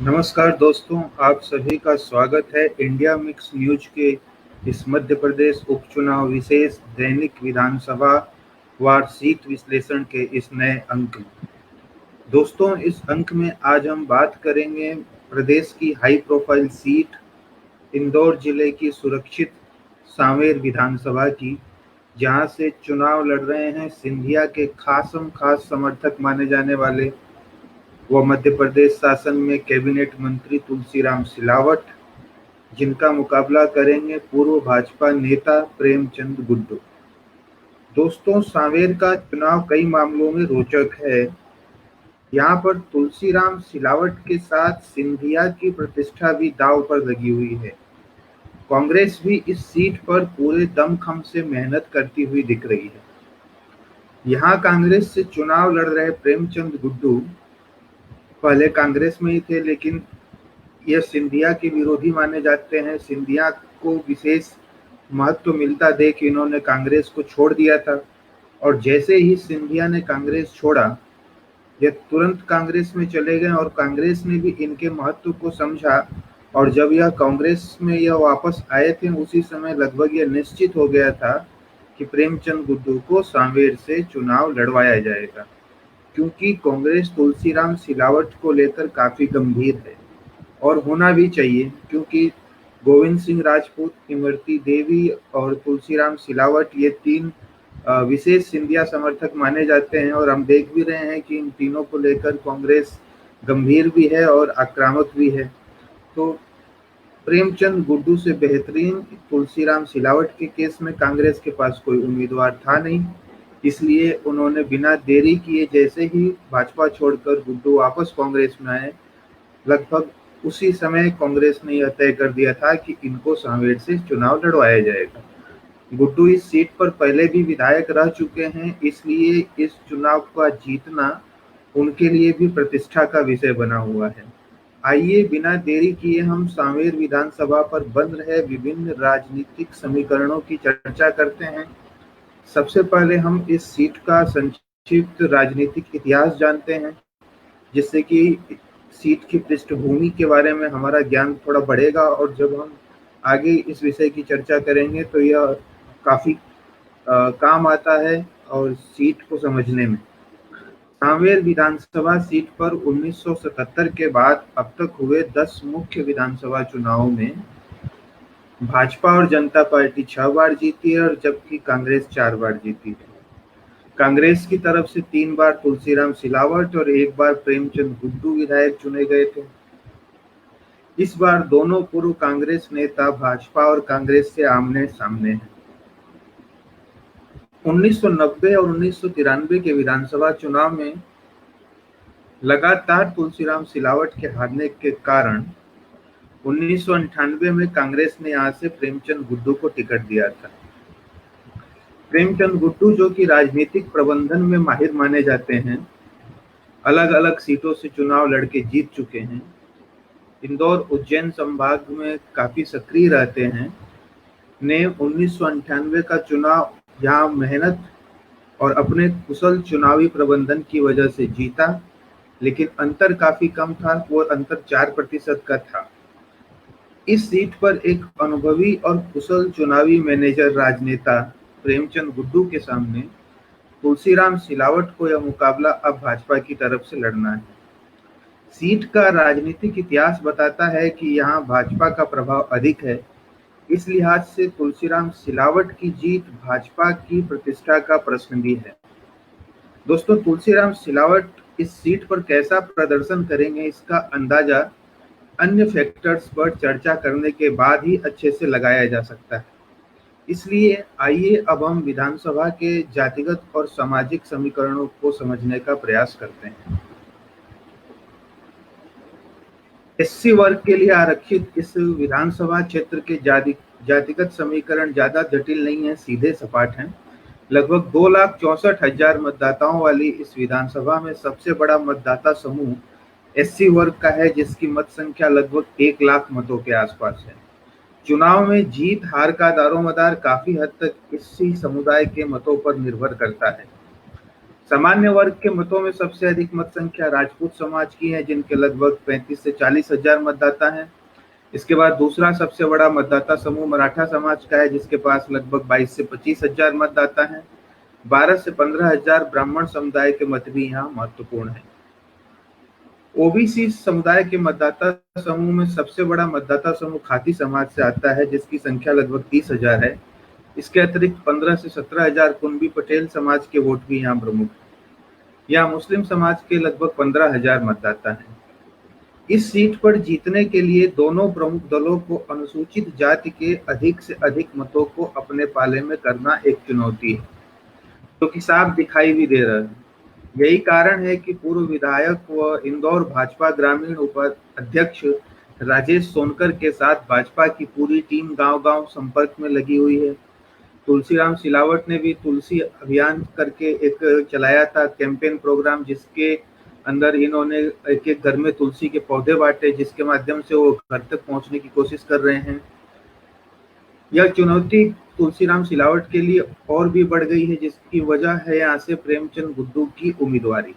नमस्कार दोस्तों, आप सभी का स्वागत है इंडिया मिक्स न्यूज के इस मध्य प्रदेश उपचुनाव विशेष दैनिक विधानसभा वार सीट विश्लेषण के इस नए अंक में। दोस्तों, इस अंक में आज हम बात करेंगे प्रदेश की हाई प्रोफाइल सीट इंदौर जिले की सुरक्षित सांवेर विधानसभा की, जहां से चुनाव लड़ रहे हैं सिंधिया के खास समर्थक माने जाने वाले व मध्य प्रदेश शासन में कैबिनेट मंत्री तुलसीराम सिलावट, जिनका मुकाबला करेंगे पूर्व भाजपा नेता प्रेमचंद गुड्डू। दोस्तों, सांवेर का चुनाव कई मामलों में रोचक है। यहाँ पर तुलसीराम सिलावट के साथ सिंधिया की प्रतिष्ठा भी दांव पर लगी हुई है। कांग्रेस भी इस सीट पर पूरे दमखम से मेहनत करती हुई दिख रही है। यहाँ कांग्रेस से चुनाव लड़ रहे प्रेमचंद गुड्डू पहले कांग्रेस में ही थे, लेकिन यह सिंधिया के विरोधी माने जाते हैं। सिंधिया को विशेष महत्व मिलता देख इन्होंने कांग्रेस को छोड़ दिया था, और जैसे ही सिंधिया ने कांग्रेस छोड़ा, यह तुरंत कांग्रेस में चले गए और कांग्रेस ने भी इनके महत्व को समझा। और जब यह कांग्रेस में यह वापस आए थे, उसी समय लगभग यह निश्चित हो गया था कि प्रेमचंद गुड्डू को सांवेर से चुनाव लड़वाया जाएगा, क्योंकि कांग्रेस तुलसीराम सिलावट को लेकर काफी गंभीर है और होना भी चाहिए, क्योंकि गोविंद सिंह राजपूत, इमरती देवी और तुलसीराम सिलावट ये तीन विशेष सिंधिया समर्थक माने जाते हैं। और हम देख भी रहे हैं कि इन तीनों को लेकर कांग्रेस गंभीर भी है और आक्रामक भी है। तो प्रेमचंद गुड्डू से बेहतरीन तुलसीराम सिलावट के केस में कांग्रेस के पास कोई उम्मीदवार था नहीं, इसलिए उन्होंने बिना देरी किए जैसे ही भाजपा छोड़कर गुड्डू वापस कांग्रेस में आए, लगभग उसी समय कांग्रेस ने यह तय कर दिया था कि इनको सांवेर से चुनाव लड़वाया जाएगा। गुड्डू इस सीट पर पहले भी विधायक रह चुके हैं, इसलिए इस चुनाव का जीतना उनके लिए भी प्रतिष्ठा का विषय बना हुआ है। आइए बिना देरी किए हम सांवेर विधानसभा पर बन रहे विभिन्न राजनीतिक समीकरणों की चर्चा करते हैं। सबसे पहले हम इस सीट का संक्षिप्त राजनीतिक इतिहास जानते हैं, जिससे कि सीट की पृष्ठभूमि के बारे में हमारा ज्ञान थोड़ा बढ़ेगा, और जब हम आगे इस विषय की चर्चा करेंगे तो यह काफी काम आता है और सीट को समझने में। सांवेर विधानसभा सीट पर 1977 के बाद अब तक हुए 10 मुख्य विधानसभा चुनावों में भाजपा और जनता पार्टी 6 बार जीती है, और जबकि कांग्रेस 4 बार जीती है। कांग्रेस की तरफ से 3 बार तुलसीराम सिलावट और 1 बार प्रेमचंद गुड्डू विधायक चुने गए थे। इस बार दोनों पूर्व कांग्रेस नेता भाजपा और कांग्रेस से आमने सामने हैं। 1990 और 1993 के विधानसभा चुनाव में लगातार तुलसीराम सिलावट के हारने के कारण 1998 में कांग्रेस ने यहां से प्रेमचंद गुड्डू को टिकट दिया था। प्रेमचंद गुड्डू, जो कि राजनीतिक प्रबंधन में माहिर माने जाते हैं, अलग अलग सीटों से चुनाव लड़के जीत चुके हैं, इंदौर उज्जैन संभाग में काफी सक्रिय रहते हैं, ने 1998 का चुनाव यहाँ मेहनत और अपने कुशल चुनावी प्रबंधन की वजह से जीता, लेकिन अंतर काफी कम था। वो अंतर 4% का था। इस सीट पर एक अनुभवी और कुशल चुनावी मैनेजर राजनेता प्रेमचंद गुड्डू के सामने तुलसीराम सिलावट को यह मुकाबला अब भाजपा की तरफ से लड़ना है। सीट का राजनीतिक इतिहास बताता है कि यहाँ भाजपा का प्रभाव अधिक है। इस लिहाज से तुलसीराम सिलावट की जीत भाजपा की प्रतिष्ठा का प्रश्न भी है। दोस्तों, तुलसीराम सिलावट इस सीट पर कैसा प्रदर्शन करेंगे, इसका अंदाजा अन्य फैक्टर्स पर चर्चा करने के बाद ही अच्छे से लगाया जा सकता है। इसलिए आइए अब हम विधानसभा के जातिगत और सामाजिक समीकरणों को समझने का प्रयास करते हैं। एससी वर्ग के लिए आरक्षित इस विधानसभा क्षेत्र के जातिगत समीकरण ज्यादा जटिल नहीं है, सीधे सपाट हैं। लगभग 2,64,000 मतदाताओं वाली इस विधानसभा में सबसे बड़ा मतदाता समूह एससी वर्ग का है, जिसकी मत संख्या लगभग 1 लाख मतों के आसपास है। चुनाव में जीत हार का दारोमदार काफी हद तक इसी समुदाय के मतों पर निर्भर करता है। सामान्य वर्ग के मतों में सबसे अधिक मत संख्या राजपूत समाज की है, जिनके लगभग 35 से 40 हजार मतदाता हैं। इसके बाद दूसरा सबसे बड़ा मतदाता समूह मराठा समाज का है, जिसके पास लगभग 22 से 25 हजार मतदाता हैं। 12 से 15 हजार ब्राह्मण समुदाय के मत भी यहाँ महत्वपूर्ण है। ओबीसी समुदाय के मतदाता समूह में सबसे बड़ा मतदाता समूह खाती समाज से आता है, जिसकी संख्या लगभग 30 हजार है। इसके अतिरिक्त 15 से 17 हजार कुंभी पटेल समाज के वोट भी यहाँ प्रमुख है। यहाँ मुस्लिम समाज के लगभग 15 हजार मतदाता हैं। इस सीट पर जीतने के लिए दोनों प्रमुख दलों को अनुसूचित जाति के अधिक से अधिक मतों को अपने पाले में करना एक चुनौती है, जो कि साफ दिखाई भी दे रहा है। यही कारण है कि पूर्व विधायक व इंदौर भाजपा ग्रामीण उपाध्यक्ष राजेश सोनकर के साथ भाजपा की पूरी टीम गांव-गांव संपर्क में लगी हुई है। तुलसीराम सिलावट ने भी तुलसी अभियान करके एक चलाया था कैंपेन प्रोग्राम, जिसके अंदर इन्होंने एक-एक घर में तुलसी के पौधे बांटे, जिसके माध्यम से वो घर तक पहुंचने की कोशिश कर रहे हैं। यह चुनौती तुलसीराम सिलावट के लिए और भी बढ़ गई है, जिसकी वजह है यहाँ से प्रेमचंद गुड्डू की उम्मीदवारी।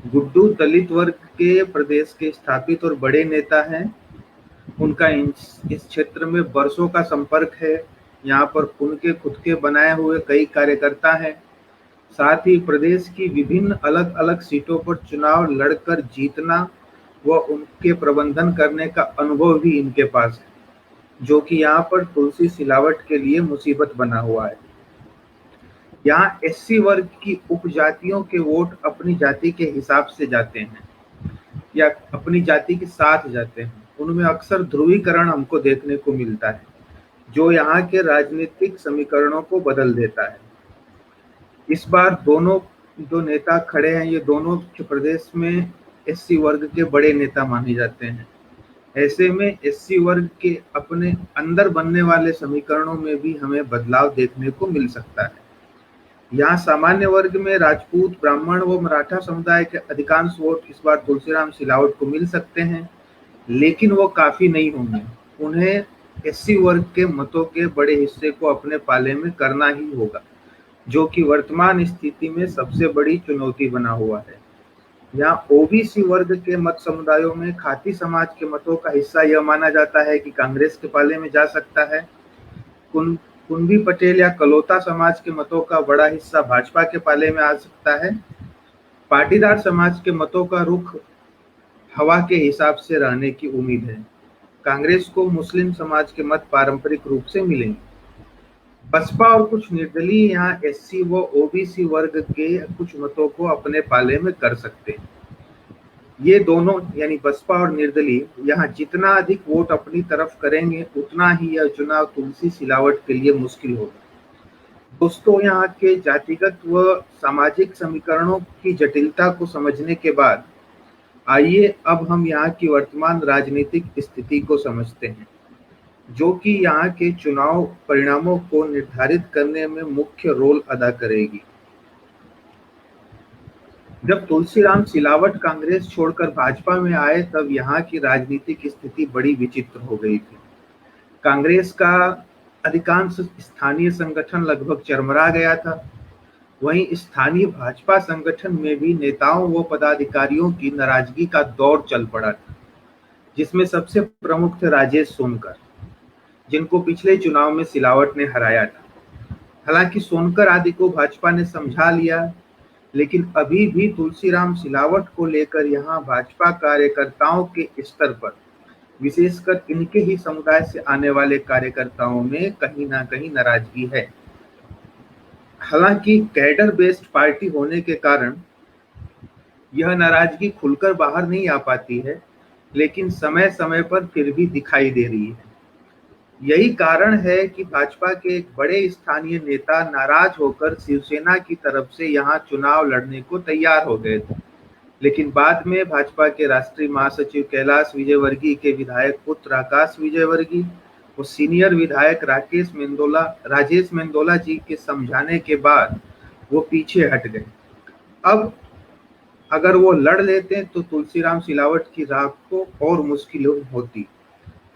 गुड्डू दलित वर्ग के प्रदेश के स्थापित और बड़े नेता हैं। उनका इस क्षेत्र में वर्षों का संपर्क है। यहाँ पर उनके खुद के बनाए हुए कई कार्यकर्ता हैं। साथ ही प्रदेश की विभिन्न अलग अलग सीटों पर चुनाव लड़कर जीतना व उनके प्रबंधन करने का अनुभव भी इनके पास है, जो कि यहाँ पर तुलसी सिलावट के लिए मुसीबत बना हुआ है। यहाँ एससी वर्ग की उपजातियों के वोट अपनी जाति के हिसाब से जाते हैं या अपनी जाति के साथ जाते हैं। उनमें अक्सर ध्रुवीकरण हमको देखने को मिलता है, जो यहाँ के राजनीतिक समीकरणों को बदल देता है। इस बार दोनों जो नेता खड़े हैं, ये दोनों प्रदेश में एससी वर्ग के बड़े नेता माने जाते हैं। ऐसे में एससी वर्ग के अपने अंदर बनने वाले समीकरणों में भी हमें बदलाव देखने को मिल सकता है। यहाँ सामान्य वर्ग में राजपूत, ब्राह्मण व मराठा समुदाय के अधिकांश वोट इस बार तुलसीराम सिलावट को मिल सकते हैं, लेकिन वो काफी नहीं होंगे। उन्हें एससी वर्ग के मतों के बड़े हिस्से को अपने पाले में करना ही होगा, जो कि वर्तमान स्थिति में सबसे बड़ी चुनौती बना हुआ है। यहाँ ओबीसी वर्ग के मत समुदायों में खाती समाज के मतों का हिस्सा यह माना जाता है कि कांग्रेस के पाले में जा सकता है। कुंभी पटेल या कलोता समाज के मतों का बड़ा हिस्सा भाजपा के पाले में आ सकता है। पाटीदार समाज के मतों का रुख हवा के हिसाब से रहने की उम्मीद है। कांग्रेस को मुस्लिम समाज के मत पारंपरिक रूप से मिलेंगे। बसपा और कुछ निर्दलीय यहाँ एससी व ओबीसी वर्ग के कुछ मतों को अपने पाले में कर सकते हैं। ये दोनों यानी बसपा और निर्दलीय यहाँ जितना अधिक वोट अपनी तरफ करेंगे, उतना ही यह चुनाव तुलसी सिलावट के लिए मुश्किल होगा। दोस्तों, यहाँ के जातिगत व सामाजिक समीकरणों की जटिलता को समझने के बाद आइए अब हम यहाँ की वर्तमान राजनीतिक स्थिति को समझते हैं, जो कि यहाँ के चुनाव परिणामों को निर्धारित करने में मुख्य रोल अदा करेगी। जब तुलसीराम सिलावट कांग्रेस छोड़कर भाजपा में आए, तब यहाँ की राजनीतिक स्थिति बड़ी विचित्र हो गई थी। कांग्रेस का अधिकांश स्थानीय संगठन लगभग चरमरा गया था। वहीं स्थानीय भाजपा संगठन में भी नेताओं व पदाधिकारियों की नाराजगी का दौर चल पड़ा था, जिसमें सबसे प्रमुख थे राजेश सोनकर, जिनको पिछले चुनाव में सिलावट ने हराया था। हालांकि सोनकर आदि को भाजपा ने समझा लिया, लेकिन अभी भी तुलसीराम सिलावट को लेकर यहाँ भाजपा कार्यकर्ताओं के स्तर पर, विशेषकर इनके ही समुदाय से आने वाले कार्यकर्ताओं में कहीं ना कहीं नाराजगी है। हालांकि कैडर बेस्ड पार्टी होने के कारण यह नाराजगी खुलकर बाहर नहीं आ पाती है, लेकिन समय समय पर फिर भी दिखाई दे रही है। यही कारण है कि भाजपा के एक बड़े स्थानीय नेता नाराज होकर शिवसेना की तरफ से यहाँ चुनाव लड़ने को तैयार हो गए थे, लेकिन बाद में भाजपा के राष्ट्रीय महासचिव कैलाश विजयवर्गीय के विधायक पुत्र आकाश विजयवर्गीय और सीनियर विधायक राजेश मेंदोला जी के समझाने के बाद वो पीछे हट गए। अब अगर वो लड़ लेते तो तुलसीराम सिलावट की राह को और मुश्किल होती।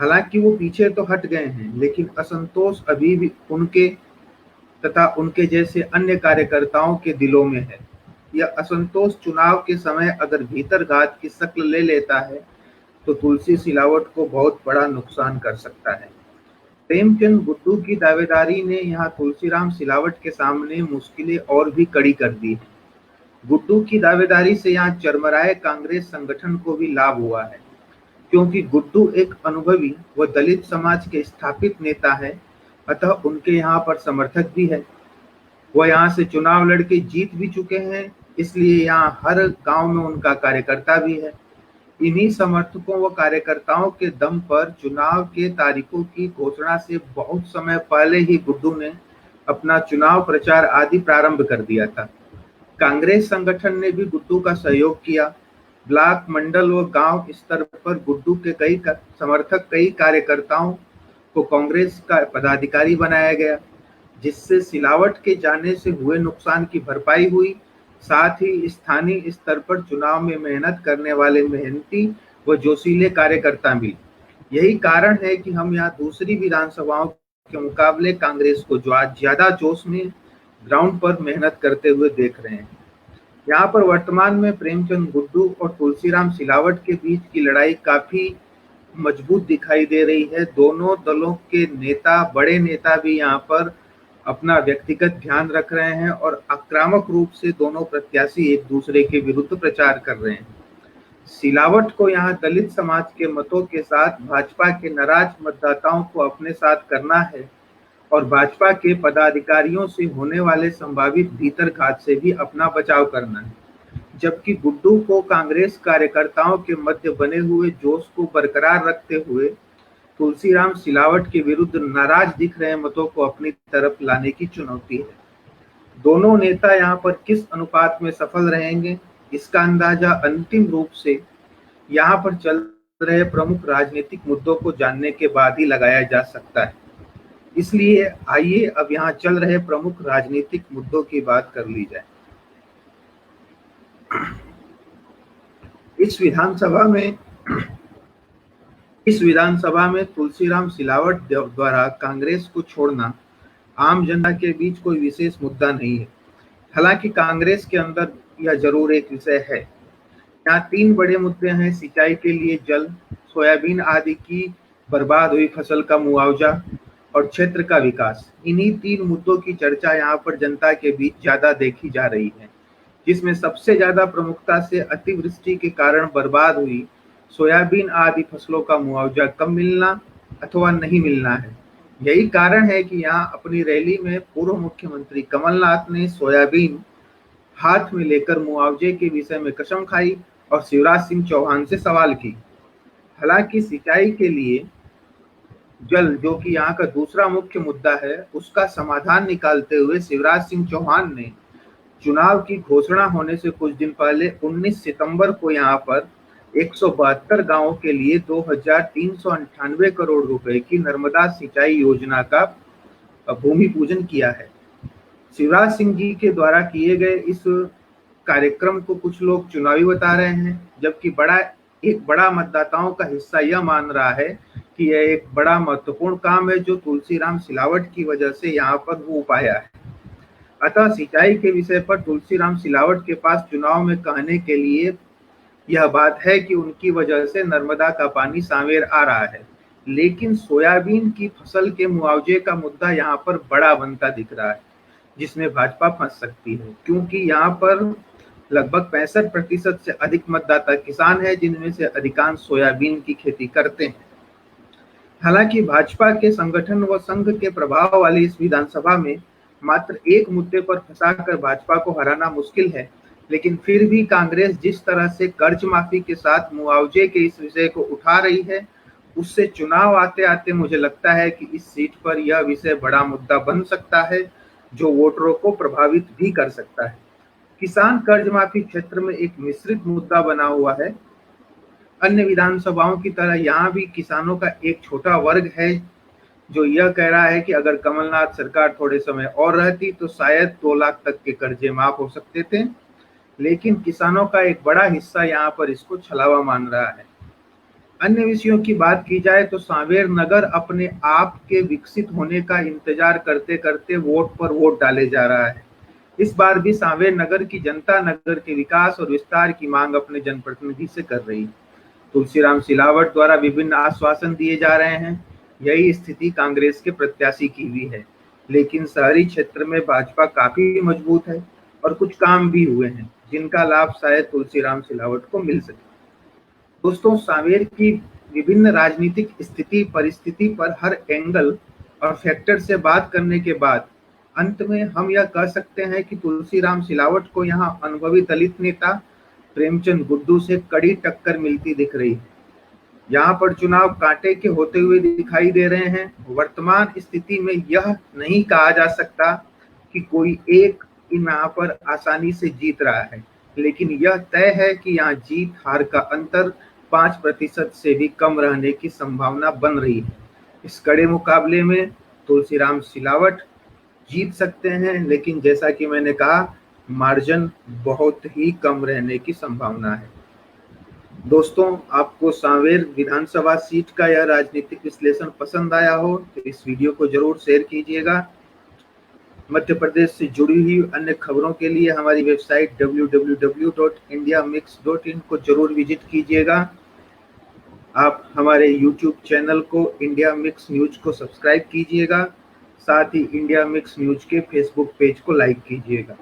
हालांकि वो पीछे तो हट गए हैं, लेकिन असंतोष अभी भी उनके तथा उनके जैसे अन्य कार्यकर्ताओं के दिलों में है। यह असंतोष चुनाव के समय अगर भीतरघात की शक्ल ले लेता है तो तुलसी सिलावट को बहुत बड़ा नुकसान कर सकता है। प्रेमचंद गुड्डू की दावेदारी ने यहाँ तुलसीराम सिलावट के सामने मुश्किलें और भी कड़ी कर दी है। गुड्डू की दावेदारी से यहाँ चरमराए कांग्रेस संगठन को भी लाभ हुआ है, क्योंकि गुड्डू एक अनुभवी व दलित समाज के स्थापित नेता है, अतः उनके यहाँ पर समर्थक भी है। वह यहाँ से चुनाव लड़के जीत भी चुके हैं, इसलिए यहाँ हर गांव में उनका कार्यकर्ता भी है। इन्हीं समर्थकों व कार्यकर्ताओं के दम पर चुनाव के तारीखों की घोषणा से बहुत समय पहले ही गुड्डू ने अपना चुनाव प्रचार आदि प्रारंभ कर दिया था। कांग्रेस संगठन ने भी गुड्डू का सहयोग किया। ब्लॉक, मंडल व गांव स्तर पर गुड्डू के कई समर्थक, कई कार्यकर्ताओं को कांग्रेस का पदाधिकारी बनाया गया, जिससे सिलावट के जाने से हुए नुकसान की भरपाई हुई। साथ ही स्थानीय स्तर पर चुनाव में मेहनत करने वाले मेहनती व जोशीले कार्यकर्ता मिले। यही कारण है कि हम यहाँ दूसरी विधानसभाओं के मुकाबले कांग्रेस को ज्यादा जोश में ग्राउंड पर मेहनत करते हुए देख रहे हैं। यहाँ पर वर्तमान में प्रेमचंद गुड्डू और तुलसीराम सिलावट के बीच की लड़ाई काफी मजबूत दिखाई दे रही है। दोनों दलों के नेता, बड़े नेता भी यहाँ पर अपना व्यक्तिगत ध्यान रख रहे हैं और आक्रामक रूप से दोनों प्रत्याशी एक दूसरे के विरुद्ध प्रचार कर रहे हैं। सिलावट को यहाँ दलित समाज के मतों के साथ भाजपा के नाराज मतदाताओं को अपने साथ करना है और भाजपा के पदाधिकारियों से होने वाले संभावित भीतरघात से भी अपना बचाव करना है, जबकि गुड्डू को कांग्रेस कार्यकर्ताओं के मध्य बने हुए जोश को बरकरार रखते हुए तुलसीराम सिलावट के विरुद्ध नाराज दिख रहे मतों को अपनी तरफ लाने की चुनौती है। दोनों नेता यहाँ पर किस अनुपात में सफल रहेंगे, इसका अंदाजा अंतिम रूप से यहाँ पर चल रहे प्रमुख राजनीतिक मुद्दों को जानने के बाद ही लगाया जा सकता है। इसलिए आइए अब यहाँ चल रहे प्रमुख राजनीतिक मुद्दों की बात कर ली जाए। इस विधानसभा में तुलसीराम सिलावट द्वारा कांग्रेस को छोड़ना आम जनता के बीच कोई विशेष मुद्दा नहीं है। हालांकि कांग्रेस के अंदर यह जरूर एक विषय है। यहाँ तीन बड़े मुद्दे हैं: सिंचाई के लिए जल, सोयाबीन आदि की बर्बाद हुई फसल का मुआवजा और क्षेत्र का विकास। इन्हीं तीन मुद्दों की चर्चा यहाँ पर जनता के बीच ज्यादा देखी जा रही है, जिसमें सबसे ज्यादा प्रमुखता से अतिवृष्टि के कारण बर्बाद हुई सोयाबीन आदि फसलों का मुआवजा कब मिलना अथवा नहीं मिलना है। यही कारण है कि यहाँ अपनी रैली में पूर्व मुख्यमंत्री कमलनाथ ने सोयाबीन हाथ में लेकर मुआवजे के विषय में कसम खाई और शिवराज सिंह चौहान से सवाल की। हालांकि सिंचाई के लिए जल, जो कि यहाँ का दूसरा मुख्य मुद्दा है, उसका समाधान निकालते हुए शिवराज सिंह चौहान ने चुनाव की घोषणा होने से कुछ दिन पहले 19 सितंबर को यहाँ पर 172 गांवों के लिए 2398 करोड़ रुपए की नर्मदा सिंचाई योजना का भूमि पूजन किया है। शिवराज सिंह जी के द्वारा किए गए इस कार्यक्रम को कुछ लोग चुनावी बता रहे हैं, जबकि एक बड़ा मतदाताओं का हिस्सा यह मान रहा है कि यह एक बड़ा महत्वपूर्ण काम है जो तुलसीराम सिलावट की वजह से यहाँ पर हो पाया है। अतः सिंचाई के विषय पर तुलसीराम सिलावट के पास चुनाव में कहने के लिए यह बात है कि उनकी वजह से नर्मदा का पानी सांवेर आ रहा है, लेकिन सोयाबीन की फसल के मुआवजे का मुद्दा यहाँ पर बड़ा बनता दिख रहा है, जिसमें भाजपा फंस सकती है, क्योंकि यहाँ पर लगभग 65% से अधिक मतदाता किसान है, जिनमें से अधिकांश सोयाबीन की खेती करते हैं। हालांकि भाजपा के संगठन व संघ के प्रभाव वाली इस विधानसभा में मात्र एक मुद्दे पर फंसाकर भाजपा को हराना मुश्किल है, लेकिन फिर भी कांग्रेस जिस तरह से कर्ज माफी के साथ मुआवजे के इस विषय को उठा रही है, उससे चुनाव आते आते मुझे लगता है कि इस सीट पर यह विषय बड़ा मुद्दा बन सकता है, जो वोटरों को प्रभावित भी कर सकता है। किसान कर्ज माफी क्षेत्र में एक मिश्रित मुद्दा बना हुआ है। अन्य विधानसभाओं की तरह यहाँ भी किसानों का एक छोटा वर्ग है जो यह कह रहा है कि अगर कमलनाथ सरकार थोड़े समय और रहती तो शायद 2 लाख तक के कर्जे माफ हो सकते थे, लेकिन किसानों का एक बड़ा हिस्सा यहाँ पर इसको छलावा मान रहा है। अन्य विषयों की बात की जाए तो सांवेर नगर अपने आप के विकसित होने का इंतजार करते करते वोट पर वोट डाले जा रहा है। इस बार भी सांवेर नगर की जनता नगर के विकास और विस्तार की मांग अपने जनप्रतिनिधि से कर रही है। तुलसीराम सिलावट द्वारा विभिन्न आश्वासन दिए जा रहे हैं। यही स्थिति कांग्रेस के प्रत्याशी की भी है, लेकिन शहरी क्षेत्र में भाजपा काफी मजबूत है और कुछ काम भी हुए हैं जिनका लाभ शायद तुलसीराम सिलावट को मिल सके। दोस्तों, सांवेर की विभिन्न राजनीतिक स्थिति परिस्थिति पर हर एंगल और फैक्टर से बात करने के बाद अंत में हम यह कह सकते हैं कि तुलसीराम सिलावट को यहाँ अनुभवी दलित नेता प्रेमचंद गुड्डू से कड़ी टक्कर मिलती दिख रही है। यहाँ पर चुनाव कांटे के होते हुए दिखाई दे रहे हैं। वर्तमान स्थिति में यह नहीं कहा जा सकता कि कोई एक यहाँ पर आसानी से जीत रहा है, लेकिन यह तय है कि यहाँ जीत हार का अंतर 5% से भी कम रहने की संभावना बन रही है। इस कड़े मुकाबले में तुलसीराम सिलावट जीत सकते हैं, लेकिन जैसा कि मैंने कहा, मार्जिन बहुत ही कम रहने की संभावना है। दोस्तों, आपको सांवेर विधानसभा सीट का यह राजनीतिक विश्लेषण पसंद आया हो तो इस वीडियो को जरूर शेयर कीजिएगा। मध्य प्रदेश से जुड़ी हुई अन्य खबरों के लिए हमारी वेबसाइट www.indiamix.in को जरूर विजिट कीजिएगा। आप हमारे यूट्यूब चैनल को इंडिया मिक्स न्यूज को सब्सक्राइब कीजिएगा, साथ ही इंडिया मिक्स न्यूज के फेसबुक पेज को लाइक कीजिएगा।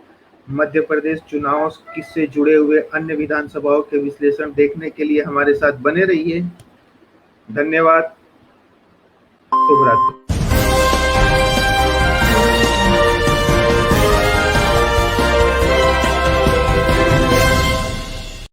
मध्य प्रदेश चुनाव से जुड़े हुए अन्य विधानसभाओं के विश्लेषण देखने के लिए हमारे साथ बने रहिए। धन्यवाद। शुभ रात्रि।